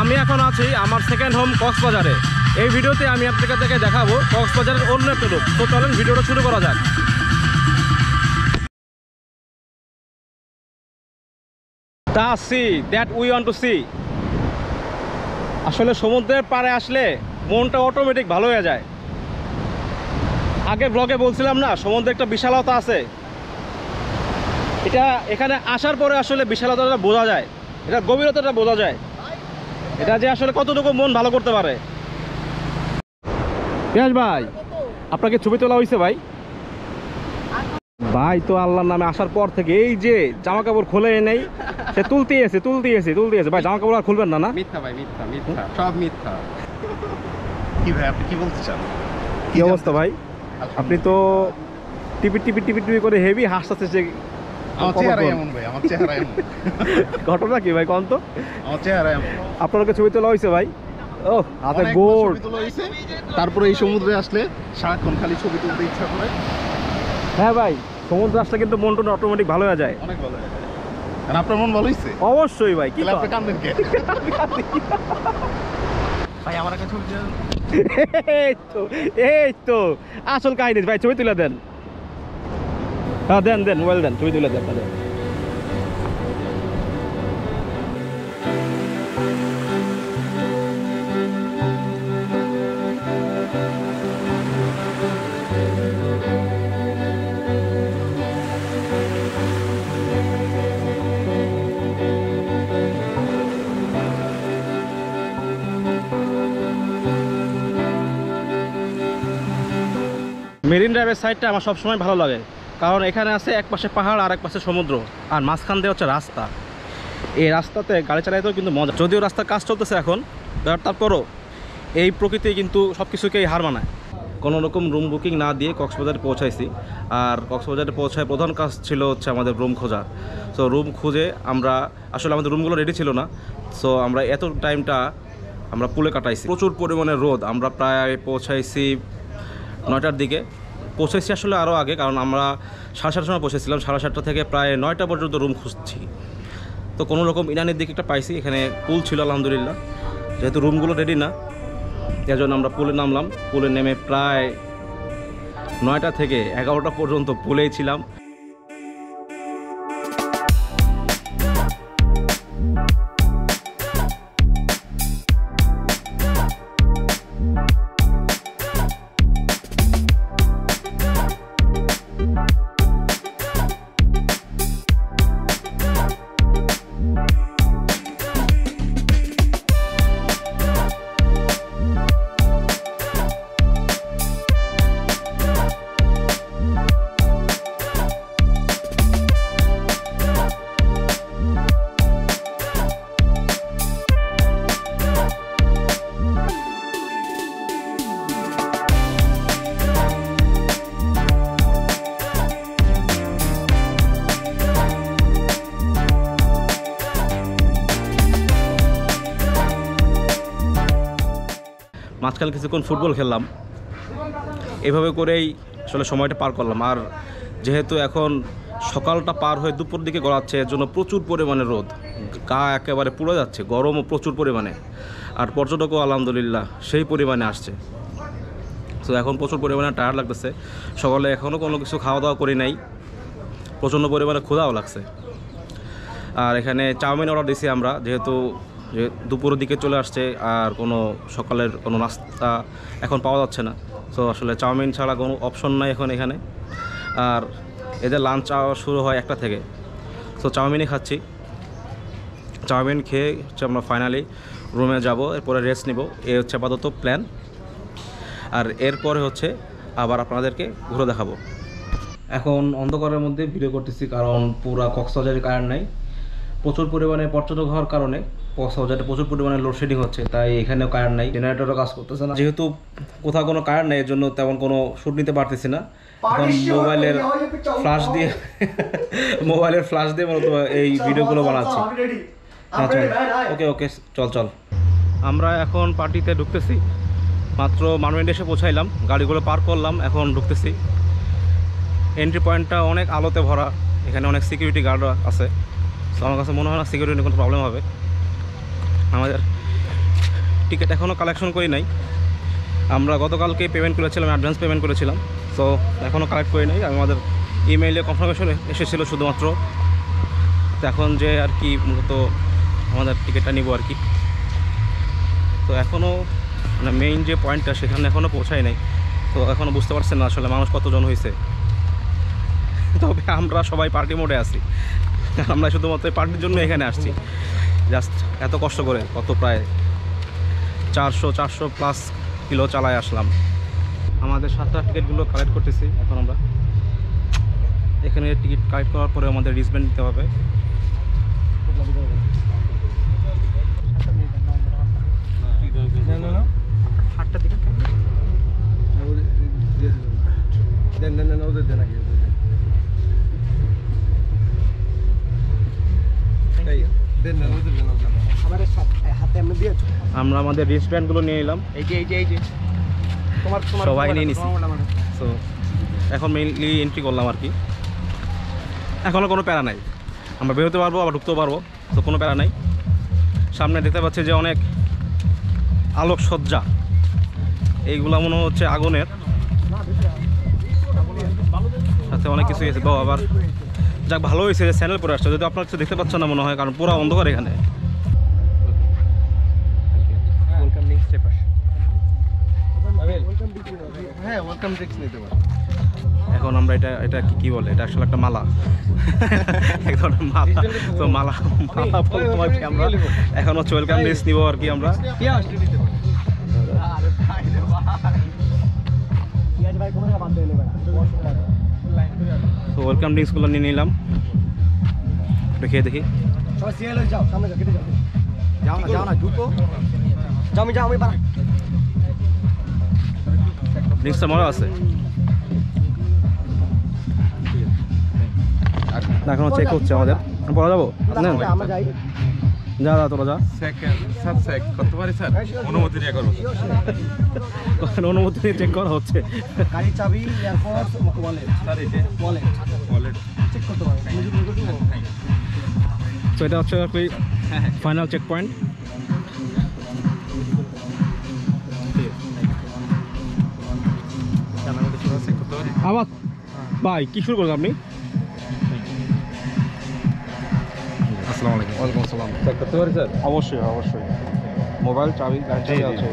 আমি এখন আছি আমার সেকেন্ড হোম কক্সবাজারে। এই ভিডিওতে আমি আপনাদেরকে দেখাবো কক্সবাজারের অন্য একটা রূপ। তো চলেন ভিডিওটা শুরু করা যাক। তা see that we want to see. আসলে সমুদ্রের পাড়ে আসলে মনটা অটোমেটিক ভালো হয়ে যায়। আগে ব্লগে বলছিলাম না, সমুদ্রে একটা বিশালতা আছে। এটা এখানে আসার পরে আসলে বিশালতাটা বোঝা যায়, এটা গভীরতাটা বোঝা যায়, এটা যে আসলে কতটুকু মন ভালো করতে পারে। পিয়াস ভাই, আপনাকে ছবি তোলা হয়েছে ভাই? ভাই তো আল্লাহর নামে আসার পর থেকে এই যে জামা কাপড় খুলে নেই, সে তুলতে এসে ভাই জামা কাপড় আর খুলবেন না? না মিথ্যা ভাই, মিথ্যা মিথ্যা, সব মিথ্যা। কি ভাই আপনি কি বলতে চান? কি অবস্থা ভাই? আপনি তো টিপি করে হেভি হাসতেছে যে। আমার চেহারা এমন ভাই, আমার চেহারা এমন। ঘটনা কি ভাই কোন তো? আমার চেহারা এমন। আপনাকে ছবি তোলা হয়েছে ভাই? ও হাতে গোল্ড। তারপরে এই সমুদ্রে আসলে সারাক্ষণ খালি ছবি তুলতে ইচ্ছা করে। হ্যাঁ ভাই, সমুদ্রে আসলে কিন্তু মনটা অটোমেটিক ভালো হয়ে যায়। অনেক ভালো হয়ে যায়। আর আপনার মন ভালো হইছে? অবশ্যই ভাই। কি আপনি কাঁদেন কে? ভাই আমার একটা ছবি দেন। এই তো আসল কাহিনী ভাই, ছবি তুলে দেন। হ্যাঁ দেন মোবাইল দেন, ছবি তুলে দেন। মেরিন ড্রাইভের সাইডটা আমার সবসময় ভালো লাগে, কারণ এখানে আছে এক পাশে পাহাড় আর এক পাশে সমুদ্র, আর মাঝখান দিয়ে হচ্ছে রাস্তা। এই রাস্তাতে গাড়ি চালাইতেও কিন্তু মজা। যদিও রাস্তার কাজ চলতেছে এখন, তারপরও এই প্রকৃতি কিন্তু সব কিছুকেই হার মানায়। কোনো রকম রুম বুকিং না দিয়ে কক্সবাজারে পৌঁছাইছি। আর কক্সবাজারে পৌঁছায় প্রধান কাজ ছিল হচ্ছে আমাদের রুম খোঁজা। সো রুম খুঁজে আমরা আসলে আমাদের রুমগুলো রেডি ছিল না, সো আমরা এত টাইমটা আমরা পুলে কাটাইছি। প্রচুর পরিমাণে রোদ। আমরা প্রায় পৌঁছাইছি 9টার দিকে। পৌঁছেছি আসলে আরও আগে, কারণ আমরা 7:30 সময় পৌঁছেছিলাম। 7:30 থেকে প্রায় 9টা পর্যন্ত রুম খুঁজছি। তো কোনো রকম ইরানের দিকে একটা পাইছি, এখানে পুল ছিল আলহামদুলিল্লাহ। যেহেতু রুমগুলো রেডি না, এর জন্য আমরা পুলে নামলাম। পুলে নেমে প্রায় 9টা থেকে 11টা পর্যন্ত পুলেই ছিলাম। মাঝখানে কিছুক্ষণ ফুটবল খেললাম। এভাবে করেই আসলে সময়টা পার করলাম। আর যেহেতু এখন সকালটা পার হয়ে দুপুর দিকে গড়াচ্ছে, এর জন্য প্রচুর পরিমাণে রোদ, গা একেবারে পুড়ে যাচ্ছে, গরমও প্রচুর পরিমাণে। আর পর্যটকও আলহামদুলিল্লাহ সেই পরিমাণে আসছে। তো এখন প্রচুর পরিমাণে টায়ার্ড লাগতেছে। সকালে এখনও কোনো কিছু খাওয়া দাওয়া করি নাই, প্রচণ্ড পরিমাণে ক্ষুধাও লাগছে। আর এখানে চাউমিন অর্ডার দিয়েছি আমরা, যেহেতু দুপুরের দিকে চলে আসছে আর কোনো সকালের কোনো নাস্তা এখন পাওয়া যাচ্ছে না। তো আসলে চাউমিন ছাড়া কোনো অপশন নাই এখন এখানে। আর এদের লাঞ্চ আওয়ার শুরু হয় 1টা থেকে। তো চাউমিনই খাচ্ছি। চাউমিন খেয়ে হচ্ছে আমরা ফাইনালি রুমে যাব, এরপরে রেস্ট নিব। এই হচ্ছে আপাতত প্ল্যান। আর এরপরে হচ্ছে আবার আপনাদেরকে ঘুরে দেখাবো। এখন অন্ধকারের মধ্যে ভিডিও করতেছি, কারণ পুরা কক্সবাজারে কারেন্ট নাই। প্রচুর পরিমাণে পর্যটক হওয়ার কারণে কক্সবাজারে প্রচুর পরিমাণে লোডশেডিং হচ্ছে, তাই এখানেও কারেন্ট নাই, জেনারেটরও কাজ করতেছে না। যেহেতু কোথাও কোনো কারেন্ট নেই, এর জন্য তেমন কোনো শ্যুট নিতে পারতেছি না। এখন মোবাইলের ফ্ল্যাশ দিয়ে মূলত এই ভিডিওগুলো বানাচ্ছি। ওকে ওকে, চল। আমরা এখন পার্টিতে ঢুকতেছি। মাত্র মানমেন্টে এসে পৌঁছাইলাম, গাড়িগুলো পার্ক করলাম, এখন ঢুকতেছি। এন্ট্রি পয়েন্টটা অনেক আলোতে ভরা, এখানে অনেক সিকিউরিটি গার্ড আছে। তো আমার কাছে মনে হয় না সিকিউরিটি কোনো প্রবলেম হবে। আমাদের টিকিট এখনও কালেকশন করি নাই। আমরা গতকালকে পেমেন্ট করেছিলাম, অ্যাডভান্স পেমেন্ট করেছিলাম, তো এখনও কালেক্ট করি নাই। আমাদের ইমেইলে কনফার্মেশন এসেছিলো শুধুমাত্র। তো এখন যে আর কি মূলত আমাদের টিকিটটা নিব আর কি। তো এখনও মানে মেইন যে পয়েন্টটা সেখানে এখনও পৌঁছায় নাই। তো এখনও বুঝতে পারছেন না আসলে মানুষ কতজন হয়েছে। তবে আমরা সবাই পার্টি মোডে আছি। আমরা শুধুমাত্র পার্টির জন্য এখানে আসছি, জাস্ট এত কষ্ট করে কত প্রায় 400+ কিলো চালায় আসলাম। আমাদের 7টা টিকিটগুলো কালেক্ট করতেছি এখন আমরা। এখানে টিকিট কালেক্ট করার পরে আমাদের রিসব্যান্ড দিতে হবে। আমরা আমাদের রিস্টব্যান্ডগুলো নিয়ে নিলাম, সবাই নিয়ে নিছি। তো এখন মেইনলি এন্ট্রি করলাম আর কি। এখনও কোনো প্যারা নাই, আমরা বেরোতে পারবো আবার ঢুকতেও পারবো, তো কোনো প্যারা নাই। সামনে দেখতে পাচ্ছি যে অনেক আলোকসজ্জা, এইগুলো মনে হচ্ছে আগুনের সাথে অনেক কিছু গেছে। তো আবার যাক, ভালো হয়েছে যে চ্যানেল পরে আসছে, যদি আপনার কিছু দেখতে পাচ্ছেন না মনে হয়, কারণ পুরো অন্ধকার এখানে। এখন আমরা এটা কি বলে, এটা আসলে একটা মালা, এক ধরনের মালা। তো মালা বলতে আর কি আমরা এখন হচ্ছে ওয়েলকাম ড্রিঙ্কস নিব আর কি আমরা। তো ওয়েলকাম ড্রিঙ্কসগুলো নিয়ে নিলাম, একটু খেয়ে দেখি। ড্রিঙ্কসটা মজা আছে। এখন চেক হচ্ছে আমাদের, পড়া যাবো যা তোরা যা। অনুমতি নিয়ে চেক করা হচ্ছে। তো এটা হচ্ছে ফাইনাল চেক পয়েন্ট। আবার ভাই কি শুরু করলেন আপনি? আসসালামু আলাইকুম। ওয়ালাইকুম আসসালাম। চেক করতে পারি স্যার? অবশ্যই অবশ্যই। মোবাইল চাবি গাড়ি চাবি আছে।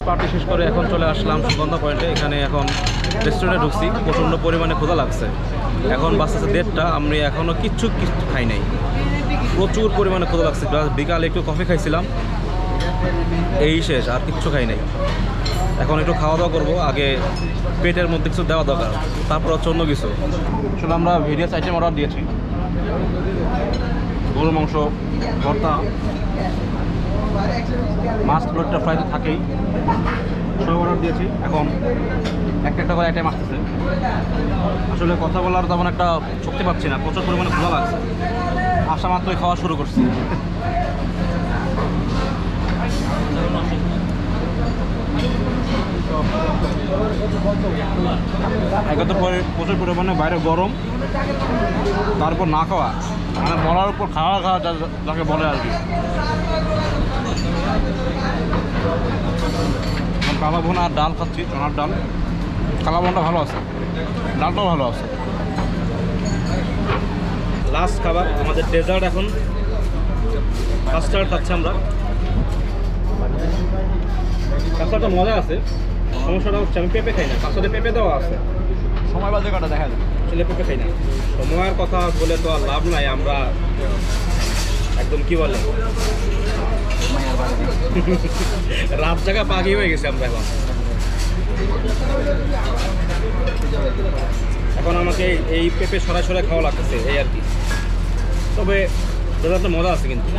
পার্টি শেষ করে এখন চলে আসলাম সুগন্ধা পয়েন্টে। এখানে এখন রেস্টুরেন্টে ঢুকছি, প্রচণ্ড পরিমাণে ক্ষুধা লাগছে। এখন বাজতেছে 1:30, আমি এখনও কিচ্ছু খাই নাই, প্রচুর পরিমাণে ক্ষুধা লাগছে। বিকালে একটু কফি খাইছিলাম, এই শেষ, আর কিচ্ছু খাই নাই। এখন একটু খাওয়া দাওয়া করবো, আগে পেটের মধ্যে কিছু দেওয়া দরকার, তারপর হচ্ছে অন্য কিছু। আসলে আমরা ভেরিয়াস আইটেম অর্ডার দিয়েছি, গরুর মাংস, ভর্তা, মাছ প্লেটটা ফ্রাই তো থাকেই, সব অর্ডার দিয়েছি। এখন একটা একটা করে আইটেম আসতেছে। আসলে কথা বলার তেমন একটা শক্তি পাচ্ছি না, প্রচুর পরিমাণে ভালো লাগছে। আসা মাত্রই খাওয়া শুরু করছি। একে তো প্রচুর পরিমাণে বাইরে গরম, তারপর না খাওয়া মানে বলার উপর খাওয়া যাকে বলে আর কি। কালা বোনা আর ডাল খাচ্ছি, চনার ডাল। কালা বোনটা ভালো আছে, ডালটাও ভালো আছে। লাস্ট খাবার আমাদের ডেজার্ট, এখন কাস্টার্ড খাচ্ছি আমরা। কাস্টার্ডটা মজা আছে, সমস্যাটা হচ্ছে আমি পেঁপে খাই না। কাস্টার্ডে পেঁপে দেওয়া আছে, সময় বাজে কাটা দেখা যায়। আসলে পেঁপে খাই না। সময়ের কথা বলে তো আর লাভ নাই, আমরা একদম কি বলে রাত জায়গা পাখি হয়ে গেছে আমরা। এখন আমাকে এই পেঁপে সরাই সরাই খাওয়া লাগতেছে, এই আর কি। তবে ডেজার্টটা মজা আছে কিন্তু।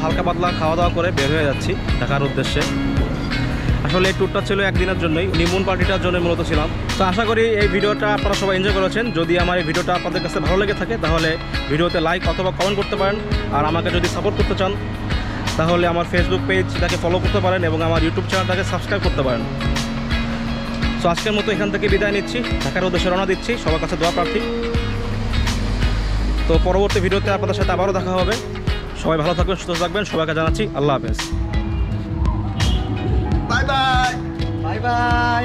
হালকা পাতলা খাওয়া দাওয়া করে বের হয়ে যাচ্ছি ঢাকার উদ্দেশ্যে। আসলে এই ট্যুরটা ছিল একদিনের জন্যই, নিমুন পার্টিটার জন্য মূলত ছিলাম। তো আশা করি এই ভিডিওটা আপনারা সবাই এনজয় করেছেন। যদি আমার এই ভিডিওটা আপনাদের কাছে ভালো লেগে থাকে তাহলে ভিডিওতে লাইক অথবা কমেন্ট করতে পারেন। আর আমাকে যদি সাপোর্ট করতে চান তাহলে আমার ফেসবুক পেজটাকে ফলো করতে পারেন এবং আমার ইউটিউব চ্যানেলটাকে সাবস্ক্রাইব করতে পারেন। সো আজকের মতো এখান থেকে বিদায় নিচ্ছি, ঢাকার উদ্দেশ্যে রওনা দিচ্ছি। সবার কাছে দোয়া প্রার্থী। তো পরবর্তী ভিডিওতে আপনাদের সাথে আবারও দেখা হবে। সবাই ভালো থাকবেন, সুস্থ থাকবেন। সবাইকে জানাচ্ছি আল্লাহ হাফেজ। Bye bye. Bye bye.